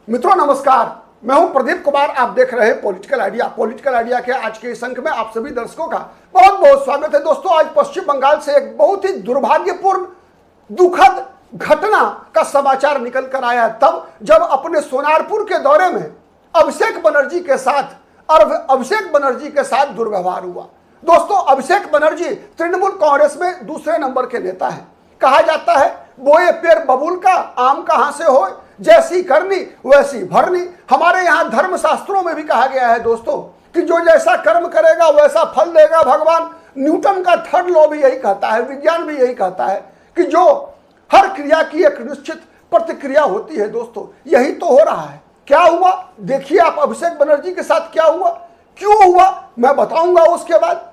मित्रों नमस्कार, मैं हूं प्रदीप कुमार। आप देख रहे हैं पॉलिटिकल आइडिया। पॉलिटिकल आइडिया के आज के इस अंक में आप सभी दर्शकों का बहुत बहुत स्वागत है। दोस्तों, आज पश्चिम बंगाल से एक बहुत ही दुर्भाग्यपूर्ण दुखद घटना का समाचार निकल कर आया है, तब जब अपने सोनारपुर के दौरे में अभिषेक बनर्जी के साथ दुर्व्यवहार हुआ। दोस्तों, अभिषेक बनर्जी तृणमूल कांग्रेस में दूसरे नंबर के नेता है। कहा जाता है बोए पेड़ बबूल का आम कहां से हो, जैसी करनी वैसी भरनी। हमारे यहाँ धर्मशास्त्रों में भी कहा गया है दोस्तों कि जो जैसा कर्म करेगा वैसा फल देगा। भगवान न्यूटन का थर्ड लॉ भी यही कहता है, विज्ञान भी यही कहता है कि जो हर क्रिया की एक निश्चित प्रतिक्रिया होती है। दोस्तों, यही तो हो रहा है। क्या हुआ देखिए आप, अभिषेक बनर्जी के साथ क्या हुआ, क्यों हुआ, मैं बताऊंगा उसके बाद।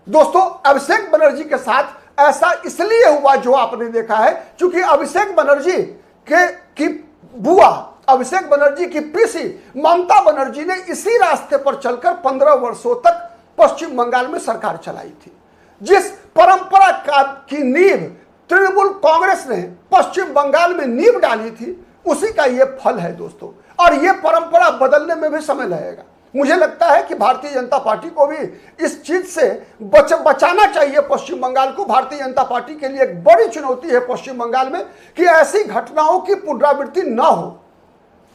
दोस्तों, अभिषेक बनर्जी के साथ ऐसा इसलिए हुआ जो आपने देखा है, क्योंकि अभिषेक बनर्जी की बुआ, अभिषेक बनर्जी की पीसी ममता बनर्जी ने इसी रास्ते पर चलकर 15 वर्षों तक पश्चिम बंगाल में सरकार चलाई थी। जिस परंपरा की नींव तृणमूल कांग्रेस ने पश्चिम बंगाल में नींव डाली थी, उसी का यह फल है दोस्तों। और यह परंपरा बदलने में भी समय लगेगा। मुझे लगता है कि भारतीय जनता पार्टी को भी इस चीज से बचाना चाहिए पश्चिम बंगाल को। भारतीय जनता पार्टी के लिए एक बड़ी चुनौती है पश्चिम बंगाल में कि ऐसी घटनाओं की पुनरावृत्ति न हो।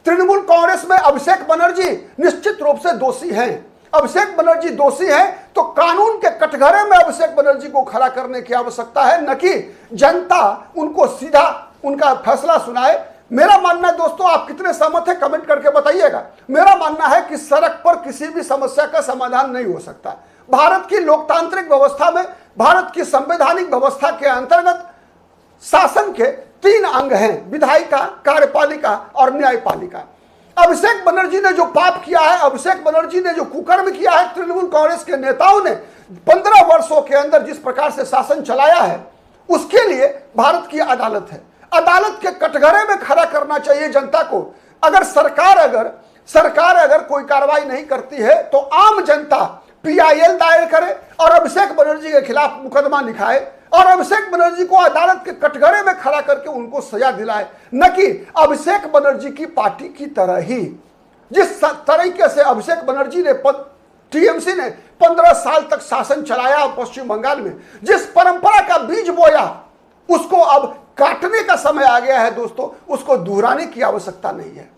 तृणमूल कांग्रेस में अभिषेक बनर्जी निश्चित रूप से दोषी हैं, अभिषेक बनर्जी दोषी हैं तो कानून के कटघरे में अभिषेक बनर्जी को खड़ा करने की आवश्यकता है, न कि जनता उनको सीधा उनका फैसला सुनाए। मेरा मानना है दोस्तों, आप कितने सहमत हैं कमेंट करके बताइएगा। मेरा मानना है कि सड़क पर किसी भी समस्या का समाधान नहीं हो सकता। भारत की लोकतांत्रिक व्यवस्था में, भारत की संवैधानिक व्यवस्था के अंतर्गत शासन के 3 अंग हैं, विधायिका, कार्यपालिका और न्यायपालिका। अभिषेक बनर्जी ने जो पाप किया है, अभिषेक बनर्जी ने जो कुकर्म किया है, तृणमूल कांग्रेस के नेताओं ने 15 वर्षों के अंदर जिस प्रकार से शासन चलाया है, उसके लिए भारत की अदालत है। अदालत के कटघरे में खड़ा करना चाहिए जनता को। अगर सरकार अगर कोई कार्रवाई नहीं करती है तो आम जनता PIL दायर करे और अभिषेक बनर्जी के खिलाफ मुकदमा लिखाए और अभिषेक बनर्जी को अदालत के कटघरे में खड़ा करके उनको सजा दिलाए, न कि अभिषेक बनर्जी की पार्टी की तरह ही। जिस तरीके से अभिषेक बनर्जी ने TMC ने 15 साल तक शासन चलाया पश्चिम बंगाल में, जिस परंपरा का बीज बोया, उसको अब काटने का समय आ गया है दोस्तों। उसको दोहराने की आवश्यकता नहीं है,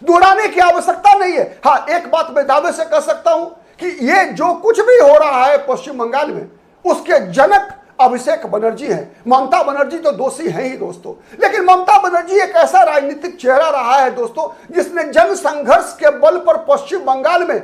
दोहराने की आवश्यकता नहीं है। हाँ, एक बात मैं दावे से कह सकता हूं कि ये जो कुछ भी हो रहा है पश्चिम बंगाल में, उसके जनक अभिषेक बनर्जी है। ममता बनर्जी तो दोषी है ही दोस्तों, लेकिन ममता बनर्जी एक ऐसा राजनीतिक चेहरा रहा है दोस्तों जिसने जन संघर्ष के बल पर पश्चिम बंगाल में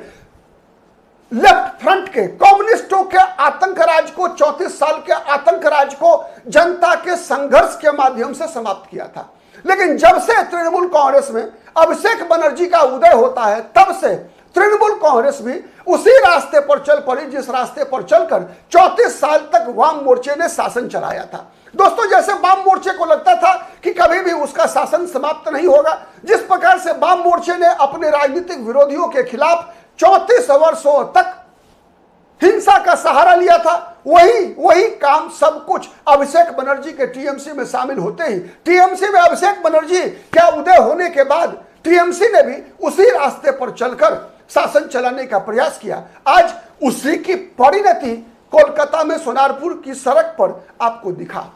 लेफ्ट फ्रंट के कम्युनिस्टों के आतंक राज को, 34 साल के आतंक राज को जनता के संघर्ष के माध्यम से समाप्त किया था। लेकिन जब से तृणमूल कांग्रेस में अभिषेक बनर्जी का उदय होता है, तब से तृणमूल कांग्रेस भी उसी रास्ते पर चल पड़ी जिस रास्ते पर चलकर 34 साल तक वाम मोर्चे ने शासन चलाया था। दोस्तों, जैसे वाम मोर्चे को लगता था कि कभी भी उसका शासन समाप्त नहीं होगा, जिस प्रकार से वाम मोर्चे ने अपने राजनीतिक विरोधियों के खिलाफ 34 वर्षों तक हिंसा का सहारा लिया था, वही काम सब कुछ अभिषेक बनर्जी के TMC में शामिल होते ही, TMC में अभिषेक बनर्जी क्या उदय होने के बाद TMC ने भी उसी रास्ते पर चलकर शासन चलाने का प्रयास किया। आज उसी की परिणति कोलकाता में सोनारपुर की सड़क पर आपको दिखा।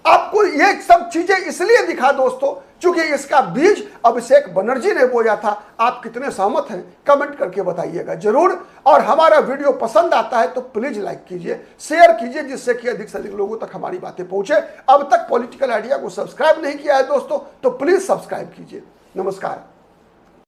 आपको ये सब चीजें इसलिए दिखा दोस्तों क्योंकि इसका बीज अभिषेक बनर्जी ने बोया था। आप कितने सहमत हैं कमेंट करके बताइएगा जरूर। और हमारा वीडियो पसंद आता है तो प्लीज लाइक कीजिए, शेयर कीजिए, जिससे कि अधिक से अधिक लोगों तक हमारी बातें पहुंचे। अब तक पॉलिटिकल आइडिया को सब्सक्राइब नहीं किया है दोस्तों तो प्लीज सब्सक्राइब कीजिए। नमस्कार।